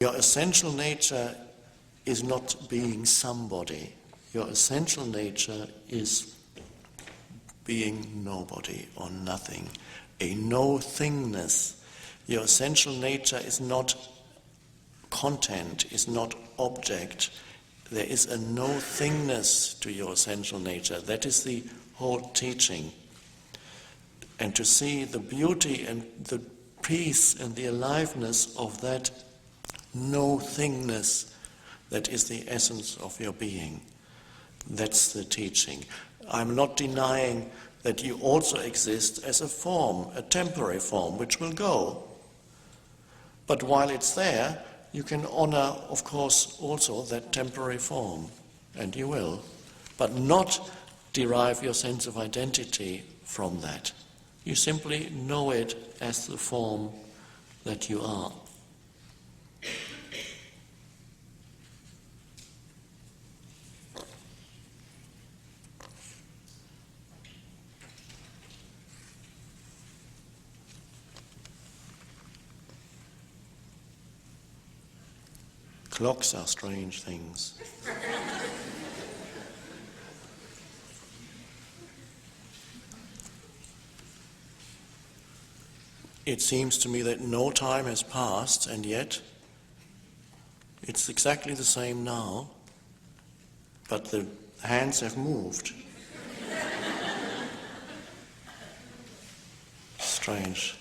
Your essential nature is not being somebody. Your essential nature is being nobody or nothing, a no-thingness. Your essential nature is not content, is not object. There is a no-thingness to your essential nature. That is the whole teaching. And to see the beauty and the peace and the aliveness of that no-thingness, that is the essence of your being. That's the teaching. I'm not denying that you also exist as a form, a temporary form, which will go. But while it's there, you can honor, of course, also that temporary form, and you will, but not derive your sense of identity from that. You simply know it as the form that you are. Clocks are strange things. It seems to me that no time has passed, and yet it's exactly the same now, but the hands have moved. Strange.